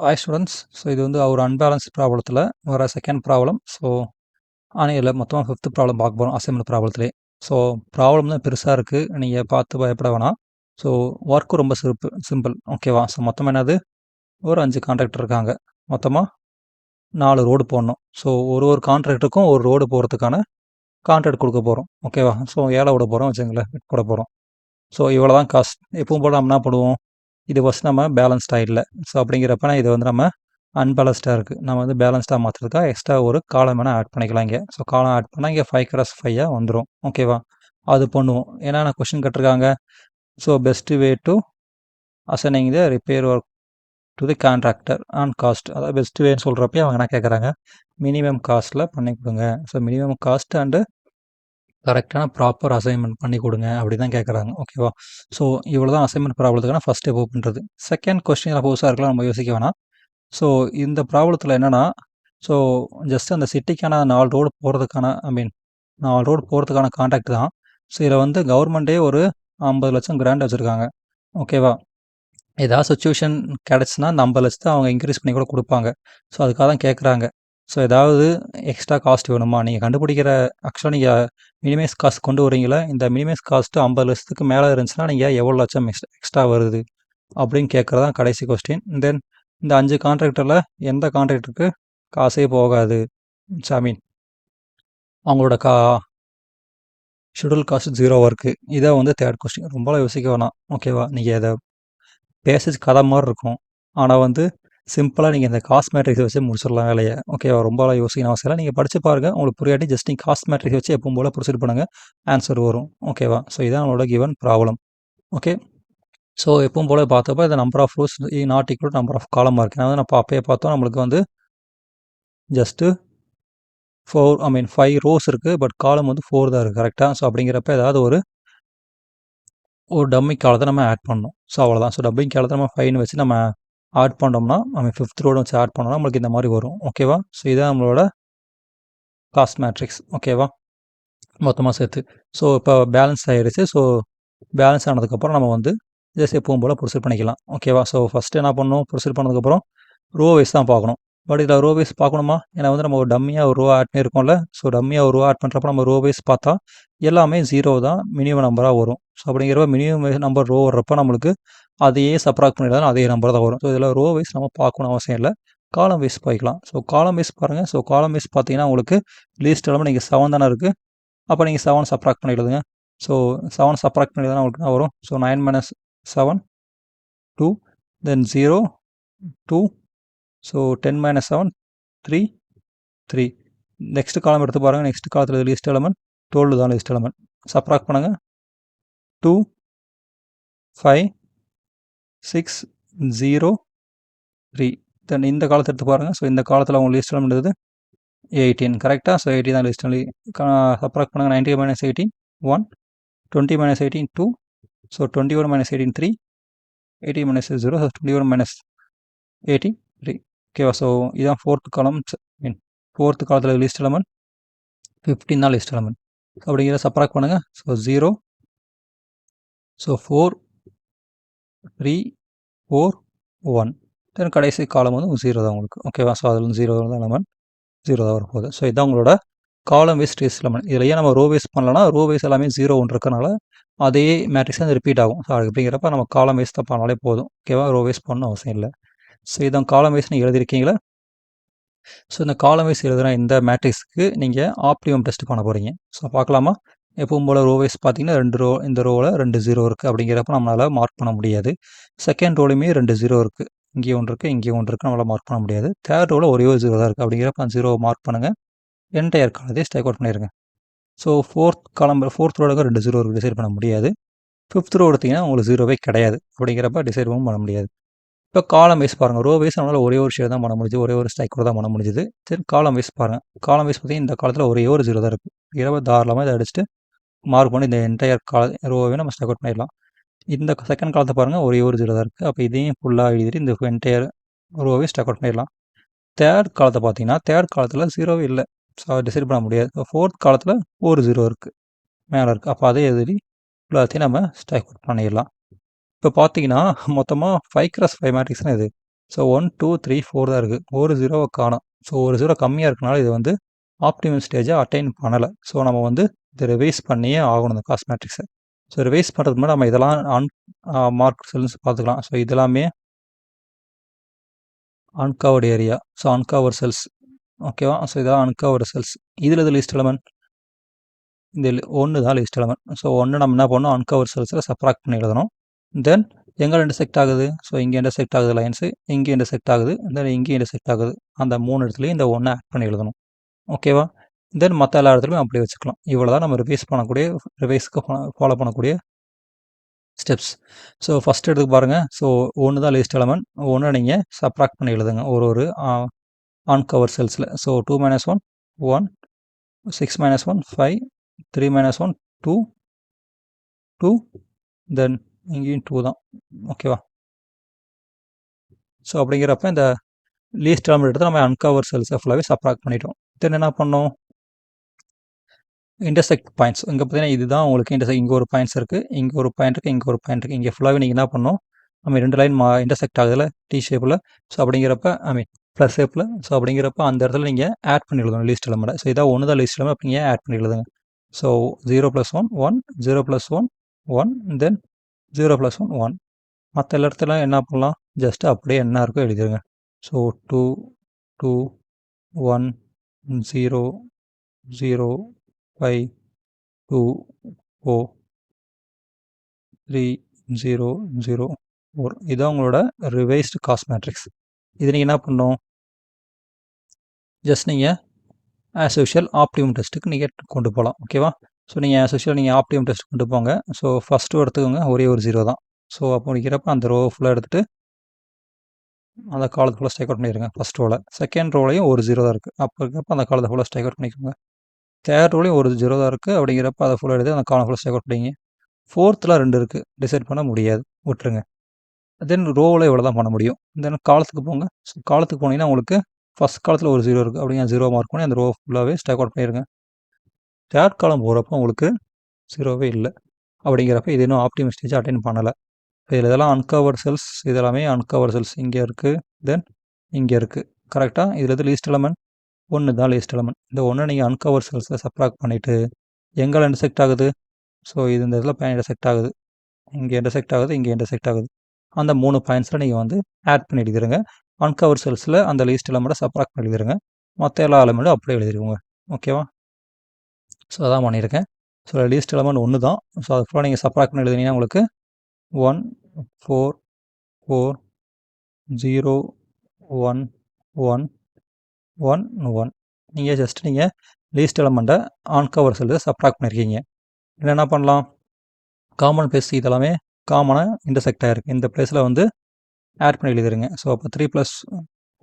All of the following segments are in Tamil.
Hi students. இது வந்து ஒரு அன்பேலன்ஸ்ட் ப்ராப்ளத்தில் வர செகண்ட் ப்ராப்ளம். ஆனால் மொத்தமாக ஃபிஃப்த் ப்ராப்ளம் பார்க்க போகிறோம் அசைன்மெண்ட் ப்ராப்ளத்திலே. ப்ராப்ளம் தான் பெருசாக இருக்குது, நீங்கள் பார்த்து பயப்பட வேணாம். ஒர்க்கும் ரொம்ப சிம்பிள், ஓகேவா? மொத்தமாக என்னது, ஒரு 5 கான்ட்ராக்டர் இருக்காங்க. மொத்தமாக 4 ரோடு போடணும். ஒரு கான்ட்ராக்டருக்கும் ஒரு ரோடு போகிறதுக்கான கான்ட்ராக்ட் கொடுக்க போகிறோம், ஓகேவா? ஏழை விட போகிறோம் வச்சுங்களேன், போட போகிறோம். இவ்வளோ தான் காஸ்ட். எப்பவும் போல் நம்ம என்ன பண்ணுவோம், இது ஃபஸ்ட் நம்ம பேலன்ஸ்டாக இல்லை. அப்படிங்கிறப்ப இதை வந்து நம்ம அன்பேலன்ஸ்டாக இருக்குது, நம்ம வந்து பேலன்ஸ்டாக மாற்றுறதுக்காக எக்ஸ்ட்ரா ஒரு காலம் வேணால் ஆட் பண்ணிக்கலாம். இங்கே காலம் ஆட் பண்ணால் இங்கே 5 × 5 வந்துடும், ஓகேவா? அது பண்ணுவோம். என்னென்ன கொஷின் கேட்டிருக்காங்க. Best way to assigning the repair work to the contractor and cost. அதாவது பெஸ்ட் வேன்னு சொல்கிறப்ப அவங்க என்ன கேட்குறாங்க, மினிமம் காஸ்ட்டில் பண்ணி கொடுங்க. மினிமம் காஸ்ட் அண்டு கரெக்டான ப்ராப்பர் அசைன்மெண்ட் பண்ணி கொடுங்க, அப்படி தான் கேட்குறாங்க, ஓகேவா? இவ்வளோ தான் அசைன்மெண்ட் ப்ராப்ளத்துக்கான ஃபஸ்ட் ஸ்டெப் பண்ணுறது. செகண்ட் கொஸ்டின் புதுசாக இருக்கலாம், நம்ம யோசிக்க வேணாம். இந்த ப்ராப்ளத்தில் என்னென்னா, ஜஸ்ட் அந்த சிட்டிக்கான 4 ரோடு போகிறதுக்கான 4 ரோடு போகிறதுக்கான கான்ட்ராக்ட் தான். இதில் வந்து கவர்மெண்ட்டே ஒரு 50 லட்சம் கிராண்ட் வச்சுருக்காங்க, ஓகேவா? ஏதாவது சுச்சுவேஷன் கிடச்சுன்னா அந்த 50 லட்சத்தை அவங்க இன்க்ரீஸ் பண்ணி கூட கொடுப்பாங்க. அதுக்காக தான் கேட்குறாங்க. ஏதாவது எக்ஸ்ட்ரா காஸ்ட் வேணுமா, நீங்கள் கண்டுபிடிக்கிற ஆக்சுவலாக நீங்கள் மினிமைஸ் காஸ்ட் கொண்டு வரீங்களா, இந்த மினிமைஸ் காஸ்ட்டு 50 லட்சத்துக்கு மேலே இருந்துச்சுன்னா நீங்கள் எவ்வளோ லட்சம் எக்ஸ்ட்ரா வருது அப்படின்னு கேட்குறது தான் கடைசி கொஸ்டின். தென் இந்த 5 கான்ட்ராக்டரில் எந்த கான்ட்ராக்டருக்கு காசே போகாது, அவங்களோட ஷெடியூல் காஸ்ட் 0 இருக்குது. இதை வந்து தேர்ட் கொஸ்டின். ரொம்பலாம் யோசிக்க வேணாம், ஓகேவா? நீங்கள் இதை பேசேஜ் கதை மாதிரி இருக்கும், ஆனால் வந்து சிம்பிளாக நீங்கள் இந்த காஸ்ட் மேட்ரிக்ஸ் வச்சு முடிச்சிடலாம் வேலையை, ஓகேவா? ரொம்பலாம் யோசிக்கணும் அவசியம் இல்லை. நீங்கள் படித்து பாருங்கள், உங்களுக்கு புரியாட்டி ஜஸ்ட் நீங்கள் காஸ்ட் மேட்ரிக்ஸ் வச்சு எப்பவும் போல் ப்ரொசீட் பண்ணுங்கள், ஆன்சர் வரும், ஓகேவா? இதான் நம்மளோட கிவன் ப்ராப்ளம், ஓகே. எப்பவும் போல் பார்த்தப்போ இந்த number of rows not equal number of காலமாக இருக்குது. நான் வந்து நம்ம அப்பயே பார்த்தோம், நம்மளுக்கு வந்து ஜஸ்ட்டு 5 ரோஸ் இருக்குது, பட் காலம் வந்து 4 தான் இருக்குது, கரெக்டாக? அப்படிங்கிறப்ப ஏதாவது ஒரு டம்மி காலத்தை நம்ம ஆட் பண்ணணும். அவ்வளோதான். டம்மி காலத்தை நம்ம 5ன்னு வச்சு நம்ம ஆட் பண்ணோம்னா, ஃபிஃப்த் ரோடு வச்சு ஆட் பண்ணோம்னா நம்மளுக்கு இந்த மாதிரி வரும், ஓகேவா? இதான் நம்மளோட காஸ்ட் மேட்ரிக்ஸ், ஓகேவா? மொத்தமாக சேர்த்து. இப்போ பேலன்ஸ் ஆகிடுச்சு. பேலன்ஸ் ஆனதுக்கப்புறம் நம்ம வந்து ஜஸ்ட் எப்பவும் போல் ப்ரொசீட் பண்ணிக்கலாம், ஓகேவா? ஃபஸ்ட்டு என்ன பண்ணணும், ப்ரொசீட் பண்ணதுக்கப்புறம் ரோ வைஸ் தான் பார்க்கணும். பட் இதில் ரோ வைஸ் பார்க்கணுமா, ஏன்னா வந்து நம்ம ஒரு டம்மியாக ஒரு ரோ ஆட் பண்ணியிருக்கோம்ல. டம்மியாக ஒரு ரோ ஆட் பண்ணுறப்ப நம்ம ரோ வைஸ் பார்த்தா எல்லாமே 0 தான் மினிமம் நம்பராக வரும். அப்படிங்கிறப்ப மினிமம் நம்பர் ரோ வர்றப்போ நம்மளுக்கு அதையே சப்ராக்ட் பண்ணிடலாம், அதே நம்பர் தான் வரும். இதில் ரோ வைஸ் நம்ம பார்க்கணும் அவசியம் இல்லை, காலம் வைஸ் போய்க்கலாம். காலம் வைஸ் பாருங்கள். காலம் வைஸ் பார்த்தீங்கன்னா உங்களுக்கு லீஸ்ட் எல்லாம் நீங்கள் 7 தானே இருக்குது, அப்போ நீங்கள் 7 சப்ராக்ட் பண்ணிடுங்க. 7 சப்ராக்ட் பண்ணி தான் உங்களுக்கு வரும். 9 - 7 2, தென் 0 2, 10 - 7 3 3. நெக்ஸ்ட் காலம் எடுத்து பாருங்கள். நெக்ஸ்ட் காலத்தில் லீஸ்ட் எலமெண்ட் 12 தான் லீஸ்ட் எலமெண்ட். சப்ராக்ட் பண்ணுங்கள். 2 5 6 0 3. தென் இந்த காலத்தை எடுத்து பாருங்கள். இந்த காலத்தில் அவங்க லீஸ்ட் எலமெண்ட் இருக்குது 18, கரெக்டாக? 18 தான் லீஸ்ட். சப்ராக்ட் பண்ணுங்கள். 90 - 18 1, 20 - 18 2, 21 - 18 3, 18 - 0, 21 - 18 3, ஓகேவா? இதுதான் ஃபோர்த் காலம். ஃபோர்த் காலத்தில் லிஸ்ட் எலமெண்ட் 15 தான் லிஸ்ட் எலமெண்ட். அப்படிங்கிற சப்ராக்ட் பண்ணுங்கள். 0 4 3 4 1. தென் கடைசி காலம் வந்து 0 தான் உங்களுக்கு, ஓகேவா? அதில் 0 தான் எலமெண்ட் 0 தான் வரப்போகுது. இதுதான் உங்களோட காலம் வைஸ் லிஸ்ட் எலமெண்ட். இதில் ஏன் நம்ம ரோ வைஸ் பண்ணலன்னா, ரோ வைஸ் எல்லாமே 0 1 இருக்கனால அதே மேட்ரிக்ஸ் தான் ரிப்பீட் ஆகும். அப்படிங்கிறப்ப நம்ம காலம் வைஸ் தான் பண்ணாலே போதும், ஓகேவா? ரோ வைஸ் பண்ணணும் அவசியம் இல்லை. இதான் காலம் வைஸ் நீங்கள் எழுதியிருக்கீங்களா? இந்த காலம் வைஸ் எழுதுகிற இந்த மேட்ரிக்ஸுக்கு நீங்கள் ஆப்டிமம் டெஸ்ட் பண்ண போகிறீங்க. பார்க்கலாமா? எப்பவும் போல் ரோ வைஸ் பார்த்தீங்கன்னா 2 ரோ, இந்த ரோவில் 2 0 இருக்குது. அப்படிங்கிறப்ப நம்மளால் மார்க் பண்ண முடியாது. செகண்ட் ரோலையுமே 2 0 இருக்குது, இங்கேயும் 1 இருக்குது, இங்கேயும் 1 இருக்குது, நம்மளால் மார்க் பண்ண முடியாது. தேர்ட் ரோவில் ஒரே ஒரு 0 தான் இருக்குது. அப்படிங்கிறப்ப அந்த 0 மார்க் பண்ணுங்கள். என்டையர் காலத்தையும் ஸ்ட்ரைக் அவுட் பண்ணிடுங்க. ஃபோர்த் ரோடுக்கு 2 0 இருக்குது, டிசைட் பண்ண முடியாது. ஃபிஃப்த் ரோ எடுத்திங்கன்னா உங்களுக்கு 0வே கிடையாது. அப்படிங்கிறப்ப டிசைட் பண்ண முடியாது. இப்போ காலம் வைஸ் பாருங்கள். ரோ வைஸ் நம்மளால் ஒரே ஒரு ஷேர் தான் பண்ண முடியுது, ஒரே ஒரு ஸ்ட்ரைக் கூட தான் பண்ண முடியுது. சரி, காலம் வைஸ் பாருங்கள். காலம் வைஸ் பார்த்தீங்கன்னா இந்த காலத்தில் ஒரே ஒரு 0 தான் இருக்குது. தாராளமாக இதை அடிச்சுட்டு மார்க் பண்ணி இந்த என்டையர் ரோவை நம்ம ஸ்ட்ரைக் அவுட் பண்ணிடலாம். இந்த செகண்ட் காலத்தை பாருங்கள், ஒரே ஒரு 0 தான் இருக்குது. அப்போ இதையும் ஃபுல்லாக எழுதிட்டு இந்த என்டையர் ரோவையும் ஸ்ட்ரைக் அவுட் பண்ணிடலாம். தேர்ட் காலத்தை பார்த்தீங்கன்னா தேர்ட் காலத்தில் 0வே இல்லை, டிசைட் பண்ண முடியாது. ஃபோர்த் காலத்தில் ஒரு 0 இருக்குது, மேலே இருக்குது. அப்போ அதே எழுதி எல்லாத்தையும் நம்ம ஸ்ட்ரைக் அவுட் பண்ணிடலாம். இப்போ பார்த்தீங்கன்னா மொத்தமாக 5 × 5 மேட்ரிக்ஸ் தான் இது. ஸோ 1, 2, 3, 4 தான் இருக்குது. ஒரு 0வை காணோம். ஸோ ஒரு 0 கம்மியாக இருக்கனால இது வந்து ஆப்டிமம் ஸ்டேஜை அட்டைன் பண்ணலை. ஸோ நம்ம வந்து இதை ரிவைஸ் பண்ணியே ஆகணும் இந்த காஸ்ட் மேட்ரிக்ஸை. ஸோ ரிவைஸ் பண்ணுறதுக்கு முன்னாடி நம்ம இதெல்லாம் மார்க் செல்ஸ் பார்த்துக்கலாம். ஸோ இதெல்லாமே uncovered area. So uncover cells. ஓகேவா? ஸோ இதெல்லாம் அன்கவர்டு செல்ஸ். இதில் இது லிஸ்ட் எலமெண்ட் இந்த 1 தான் லிஸ்ட் எலமெண்ட். ஸோ 1 நம்ம என்ன பண்ணணும், அன்கவர் செல்ஸில் சப்ராக்ட் பண்ணி எழுதணும். தென் எங்கே இன்டர்செக்ட் ஆகுது? ஸோ இங்கே இன்டர்செக்ட் ஆகுது லைன்ஸு, இங்கே இன்டர்செக்ட் ஆகுது, தென் இங்கே இன்டர்செக்ட் ஆகுது. அந்த 3 இடத்துலையும் இந்த 1 ஆட் பண்ணி எழுதணும். ஓகேவா? தென் மற்ற எல்லா இடத்துலையும் அப்படியே வச்சுக்கலாம். இவ்வளோ தான் நம்ம ரிவைஸ்க்கு ஃபாலோ பண்ணக்கூடிய ஸ்டெப்ஸ். ஸோ ஃபஸ்ட் எடுத்து பாருங்கள். ஸோ 1 தான் லிஸ்ட் எலமெண்ட். 1 நீங்கள் சப்ராக்ட் பண்ணி எழுதுங்க ஒரு அன்கவர் செல்ஸில். ஸோ 2 - 1 1, 6 - 1 5, 3 - 1 2, 2, தென் இங்கேயும் 2 தான். ஓகேவா? ஸோ அப்படிங்கிறப்ப இந்த லீஸ்ட் எலமெண்ட் எடுத்து நம்ம அன்கவர் செல்ஸை ஃபுல்லாகவே சப்ராக்ட் பண்ணிட்டோம். தென் என்ன பண்ணோம், இன்டர்செக்ட் பாயிண்ட்ஸ். இங்கே பார்த்தீங்கன்னா இதுதான் உங்களுக்கு இங்கே ஒரு பாயிண்ட்ஸ் இருக்குது, இங்கே ஒரு பாயிண்ட் இருக்குது, இங்கே ஒரு பாயிண்ட் இருக்குது. இங்கே ஃபுல்லாகவே நீங்கள் என்ன பண்ணணும், ரெண்டு லைன் இன்டர்செக்ட் ஆகுதுல டி ஷேப்பில். ஸோ அப்படிங்கிறப்ப ப்ளஸ் ஷேப்பில். ஸோ அப்படிங்கிறப்ப அந்த இடத்துல நீங்கள் ஆட் பண்ணி எழுதணும் லீஸ்ட் எலமெண்ட். ஸோ இதான் 1 தான் லீஸ்ட் எலமெண்ட். அப்போ நீங்கள் ஆட் பண்ணி எழுதுங்க. ஸோ 0 + 1 1, 0 + 1 1, தென் 0 + 1 1. மற்ற எல்லா இடத்துல என்ன பண்ணலாம், ஜஸ்ட் அப்படியே என்ன இருக்கோ எழுதிடுங்க. ஸோ 2 2 1 0 0 5 2 4 3 0 0 4. இதான் உங்களோட ரிவைஸ்டு காஸ்ட் மேட்ரிக்ஸ். இது நீங்கள் என்ன பண்ணணும், ஜஸ்ட் நீங்கள் ஆஸ் யூஷுவல் ஆப்டிமம் டெஸ்ட்டுக்கு நீங்கள் கொண்டு போகலாம். ஓகேவா? ஸோ நீங்கள் ஆஸ் யூஷுவல் நீங்கள் ஆப்டிமம் டெஸ்ட் கொண்டு போங்க. ஸோ ஃபஸ்ட்டு எடுத்துக்கோங்க, ஒரே ஒரு 0 தான். ஸோ அப்போ முடிக்கிறப்ப அந்த ரோ ஃபுல்லாக எடுத்துகிட்டு அந்த காலத்தை ஃபுல்லாக ஸ்ட்ரைக் அவுட் பண்ணிடுங்க. ஃபஸ்ட் ரோவில். செகண்ட் ரோலையும் ஒரு 0 தான் இருக்குது. அப்போ இருக்கப்போ அந்த காலத்தை ஃபுல்லாக ஸ்ட்ரைக் அவுட் பண்ணிக்கோங்க. தேர்ட் ரோலையும் ஒரு 0 தான் இருக்குது. அப்படிங்கிறப்ப அதை ஃபுல்லாக எடுத்து அந்த காலம் ஃபுல்லாக ஸ்ட்ரைக் அவுட் பண்ணிங்க. ஃபோர்த்தில் 2 இருக்குது, டிசைட் பண்ண முடியாது, விட்டுருங்க. தென் ரோவில் இவ்வளோ தான் பண்ண முடியும். தென் காலத்துக்கு போங்க. ஸோ காலத்துக்கு போனீங்கன்னா உங்களுக்கு ஃபஸ்ட் காலத்தில் ஒரு 0 இருக்குது. அப்படிங்க 0 மார்க் பண்ணி அந்த ரோ ஃபுல்லாகவே ஸ்ட்ரைக் அவுட் பண்ணிடுங்க. தேர்ட் காலம் போகிறப்போ உங்களுக்கு 0வே இல்லை. அப்படிங்கிறப்ப இது இன்னும் ஆப்டிமம் ஸ்டேஜ் அட்டைன் பண்ணலை. இதில் இதெல்லாம் அன்கவர் செல்ஸ். இதெல்லாமே அன்கவர் செல்ஸ். இங்கே இருக்குது, தென் இங்கே இருக்குது. கரெக்டாக? இதில் எது லீஸ்ட் எலமெண்ட்? 1 தான் லீஸ்ட் எலமெண்ட். இந்த 1 நீங்கள் அன்கவர் செல்ஸில் சப்ராக்ட் பண்ணிவிட்டு எங்கே இன்டர்செக்ட் ஆகுது? ஸோ இது இந்த இதில் இன்டர்செக்ட் ஆகுது, இங்கே இன்டர்செக்ட் ஆகுது, இங்கே இன்டர்செக்ட் ஆகுது. அந்த 3 பாயிண்ட்ஸில் நீங்கள் வந்து ஆட் பண்ணி எழுதிடுங்க. அன்கவர் செல்ஸில் அந்த லீஸ்ட் எலமெண்ட்டை சப்ராக்ட் பண்ணி எழுதிடுங்க. மற்ற எல்லா எலமெண்ட்டும் அப்படியே எழுதிடுவோங்க. ஓகேவா? ஸோ அதான் பண்ணியிருக்கேன். ஸோ லீஸ்ட் எலமெண்ட் 1 தான். ஸோ அது ஃபுல்லாக நீங்கள் சப்ராக்ட் பண்ணி எழுதினீங்கன்னா உங்களுக்கு 1 4 4 0 1 1 1 1. நீங்கள் ஜஸ்ட் நீங்கள் லீஸ்ட் எலமெண்ட்டை அன்கவர் செல்லில் சப்ராக்ட் பண்ணியிருக்கீங்க. என்ன பண்ணலாம், காமன் பிளேஸ் இதெல்லாமே காமனாக இன்டர்செக்ட் ஆகிருக்கு. இந்த பிளேஸில் வந்து ஆட் பண்ணி எழுதிருங்க. ஸோ அப்போ 3 +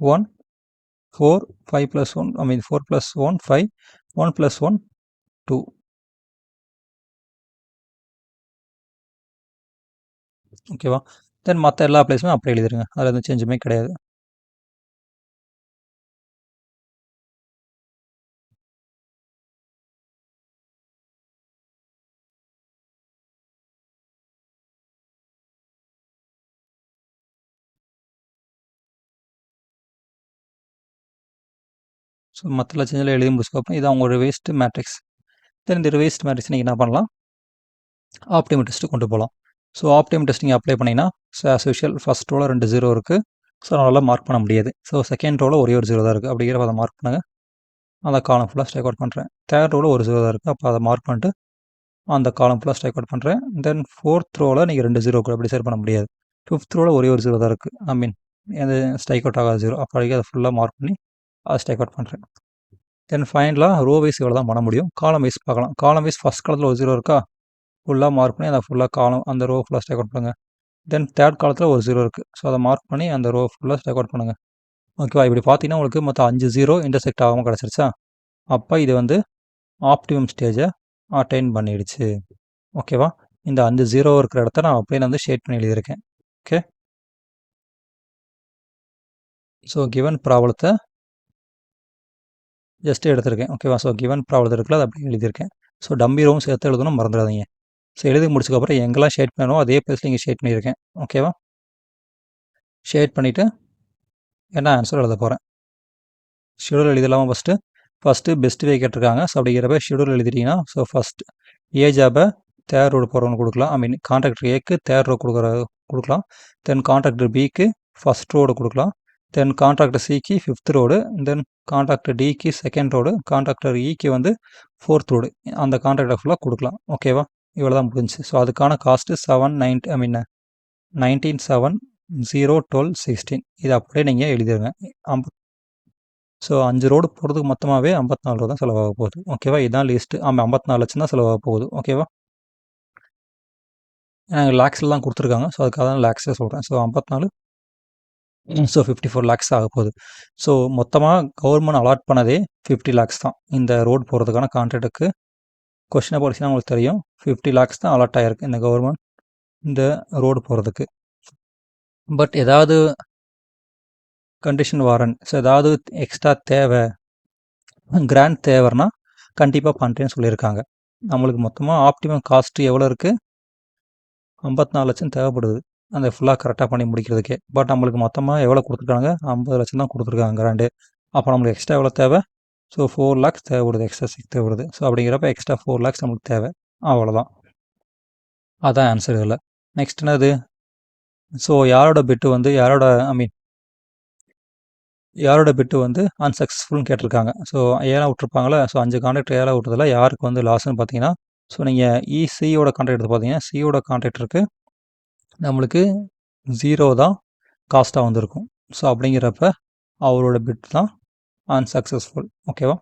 1 4, 5 + 1 4 + 1 5, 1 + 1 2. ஓகேவா? தென் மற்ற எல்லா பிளேஸுமே அப்படியே எழுதிருங்க. அதில் எதுவும் சேஞ்சுமே கிடையாது. ஸோ மற்ற எல்லா சேஞ்சில் எழுதி முடிச்சதுக்கப்புறம் இது அவங்க ரிவைஸ்ட் மேட்ரிக்ஸ். தென் இந்த ரிவைஸ்ட் மேட்ரிக்ஸ் நீங்கள் என்ன பண்ணலாம், ஆப்டிமம் டெஸ்ட்டு கொண்டு போகலாம். ஸோ ஆப்டிமம் டெஸ்ட் நீங்கள் அப்ளை பண்ணிங்கன்னா, ஸோ ஆஸ் யூஷுவல் ஃபஸ்ட் ரோவில் 2 0 இருக்குது. ஸோ அதனால் மார்க் பண்ண முடியாது. ஸோ செகண்ட் ரோவில் ஒரே ஒரு 0 தான் இருக்குது. அப்படிங்கிறப்ப அதை மார்க் பண்ணுங்கள். அந்த காலம் ஃபுல்லாக ஸ்ட்ரைக் அவுட் பண்ணுறேன். தேர்ட் ரோவில் ஒரு 0 தான் இருக்குது. அப்போ அதை மார்க் பண்ணிட்டு அந்த காலம் ஃபுல்லாக ஸ்ட்ரைக் அவுட் பண்ணுறேன். தென் ஃபோர்த் ரோவில் நீங்கள் 2 0 கூட அப்படி சரி பண்ண முடியாது. ஃபிஃப்த் ரோவில் ஒரே ஒரு 0 தான் இருக்குது. எது ஸ்ட்ரைக் அவுட் ஆகாத 0. அப்போ அதை ஃபுல்லாக மார்க் பண்ணி அதை ஸ்ட்ரைக் அவுட் பண்ணுறேன். தென் ஃபைனலாக ரோ வைஸ் இவ்வளோ தான் பண்ண முடியும். காலம் வைஸ் பார்க்கலாம். காலம் வைஸ் ஃபஸ்ட் காலத்தில் ஒரு 0 இருக்கா, ஃபுல்லாக மார்க் பண்ணி அதை ஃபுல்லாக காலம் அந்த ரோ ஃபுல்லாக ஸ்ட்ரைக் அவுட் பண்ணுங்கள். தென் தேர்ட் காலத்தில் ஒரு 0 இருக்குது. ஸோ அதை மார்க் பண்ணி அந்த ரோ ஃபுல்லாக ஸ்ட்ரைக் அவுட் பண்ணுங்கள். ஓகேவா? இப்படி பார்த்தீங்கன்னா உங்களுக்கு மொத்தம் 5 0 இன்டர்செக்ட் ஆகாமல் கிடச்சிருச்சா? அப்போ இது வந்து ஆப்டிமம் ஸ்டேஜை அட்டைன் பண்ணிடுச்சு. ஓகேவா? இந்த 5 0 இருக்கிற இடத்த நான் அப்படியே வந்து ஷேட் பண்ணி எழுதியிருக்கேன். ஓகே. ஸோ கிவன் ப்ராப்ளத்தை ஜஸ்ட் எடுத்திருக்கேன். ஓகேவா? ஸோ கிவன் ப்ராப்ளம் இருக்குல்ல, அதை அப்படியே எழுதியிருக்கேன். ஸோ டம்பி ரோவும் சேர்த்து எழுதணும், மறந்துடாதீங்க. ஸோ எழுதி முடிச்சதுக்கப்புறம் எங்கெல்லாம் ஷேட் பண்ணணும் அதே பிளேஸில் இங்கே ஷேட் பண்ணியிருக்கேன். ஓகேவா? ஷேட் பண்ணிவிட்டு என்ன ஆன்சர் எழுத போகிறேன். ஷெடியூல் எழுதிடலாமா ஃபஸ்ட்டு பெஸ்ட் வே கேட்டிருக்காங்க. ஸோ அப்படிங்கிறப்ப ஷெடியூல் எழுதிட்டிங்கன்னா, ஸோ ஃபஸ்ட் ஏ ஜாபை தேர்ட் ரோடு போகிறவங்க கொடுக்கலாம். ஐ மீன் கான்ட்ராக்டர் ஏக்கு தேர்ட் ரோ கொடுக்கலாம். தென் கான்ட்ராக்டர் பிக்கு ஃபஸ்ட் ரோடு கொடுக்கலாம். தென் கான்ட்ராக்டர் சிக்கு ஃபிஃப்த் ரோடு. தென் கான்ட்ராக்டர் டிக்கு செகண்ட் ரோடு. கான்ட்ராக்டர் இக்கு வந்து ஃபோர்த் ரோடு. அந்த கான்ட்ராக்டர் ஃபுல்லாக கொடுக்கலாம். ஓகேவா? இவ்வளோ தான் முடிஞ்சு. ஸோ அதுக்கான காஸ்ட்டு 19 7 0 12 16. இது அப்படியே நீங்கள் எழுதிடுங்க. ஸோ 5 ரோடு போகிறதுக்கு மொத்தமாகவே 54 ரூபா தான் செலவாக போகுது. ஓகேவா? இதுதான் லிஸ்ட்டு. 54 லட்சம் தான் செலவாக போகுது. ஓகேவா? லேக்ஸில் தான் கொடுத்துருக்காங்க. ஸோ அதுக்காக தான் லேக்ஸே சொல்கிறேன். ஸோ 54 ஸோ 54 லேக்ஸ் ஆக போகுது. ஸோ மொத்தமாக கவர்மெண்ட் அலாட் பண்ணதே 50 லேக்ஸ் தான். இந்த ரோடு போகிறதுக்கான கான்ட்ராக்டுக்கு கொஸ்டினை படிச்சுன்னா உங்களுக்கு தெரியும். 50 லேக்ஸ் தான் அலாட் ஆகிருக்கு இந்த கவர்மெண்ட் இந்த ரோடு போகிறதுக்கு. பட் ஏதாவது கண்டிஷன் வாரண்ட், ஸோ ஏதாவது எக்ஸ்ட்ரா தேவை, கிராண்ட் தேவைன்னா கண்டிப்பாக பண்ணுறேன்னு சொல்லியிருக்காங்க. நம்மளுக்கு மொத்தமாக ஆப்டிமம் காஸ்ட்டு எவ்வளோ இருக்குது? 54 லட்சம் தேவைப்படுது அந்த ஃபுல்லாக கரெக்டாக பண்ணி முடிக்கிறதுக்கே. பட் நம்மளுக்கு மொத்தமாக எவ்வளோ கொடுத்துருக்காங்க? 50 லட்சம் தான் கொடுத்துருக்காங்க கிராண்டு. அப்போ நம்மளுக்கு எக்ஸ்ட்ரா எவ்வளோ தேவை? ஸோ 4 லேக்ஸ் தேவைப்படுது, எக்ஸ்ட்ரா 6 தேவைப்படுது. ஸோ அப்படிங்கிறப்ப எக்ஸ்ட்ரா 4 லேக்ஸ் நம்மளுக்கு தேவை. அவ்வளோதான், அதான் ஆன்சர் இதில். நெக்ஸ்ட் என்னது? ஸோ யாரோட பிட்டு வந்து யாரோட பிட்டு வந்து அன்சக்ஸஸ்ஃபுல்னு கேட்டிருக்காங்க. ஸோ ஏழை விட்ருப்பாங்களே. ஸோ 5 கான்ட்ராக்டர் ஏழை விட்டதில் யாருக்கு வந்து லாஸ்ன்னு பார்த்தீங்கன்னா, ஸோ நீங்கள் சியோட கான்ட்ராக்ட் எடுத்து பார்த்தீங்கன்னா, சியோட கான்ட்ராக்டருக்கு நம்மளுக்கு 0 தான் காஸ்ட்டாக வந்திருக்கும். ஸோ அப்படிங்கிறப்ப அவரோட பிட் தான் அன்சக்ஸஸ்ஃபுல். ஓகேவா?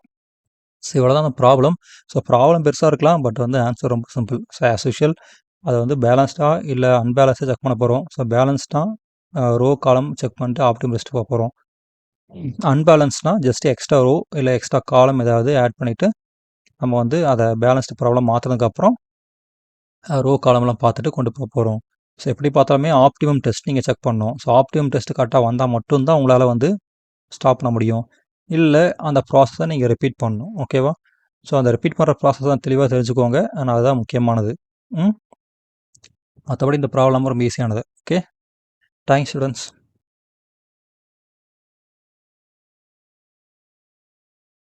ஸோ இவ்வளோ தான் அந்த ப்ராப்ளம். ஸோ ப்ராப்ளம் பெருசாக இருக்கலாம், பட் வந்து ஆன்சர் ரொம்ப சிம்பிள். ஸோ ஆஸ் யூஷுவல் அதை வந்து பேலன்ஸ்டாக இல்லை அன்பேலன்ஸ்டாக செக் பண்ண போகிறோம். ஸோ பேலன்ஸ்டாக ரோ காலம் செக் பண்ணிட்டு ஆப்டிமம் பெஸ்ட்டு பார்க்க போகிறோம். அன்பேலன்ஸ்னால் ஜஸ்ட் எக்ஸ்ட்ரா ரோ இல்லை எக்ஸ்ட்ரா காலம் ஏதாவது ஆட் பண்ணிவிட்டு நம்ம வந்து அதை பேலன்ஸ்டு ப்ராப்ளம் மாற்றினதுக்கப்புறம் ரோ காலம்லாம் பார்த்துட்டு கொண்டு போக போகிறோம். ஸோ எப்படி பார்த்தாலுமே ஆப்டிமம் டெஸ்ட் நீங்கள் செக் பண்ணணும். ஸோ ஆப்டிமம் டெஸ்ட் கரெக்டாக வந்தால் மட்டும்தான் உங்களால் வந்து ஸ்டாப் பண்ண முடியும். இல்லை அந்த ப்ராசஸை நீங்கள் ரிப்பீட் பண்ணணும். ஓகேவா? ஸோ அந்த ரிப்பீட் பண்ணுற ப்ராசஸ் தான் தெளிவாக தெரிஞ்சுக்கோங்க. ஆனால் அதுதான் முக்கியமானது. மற்றபடி இந்த ப்ராப்ளம் ரொம்ப ஈஸியானது. Okay, thanks students.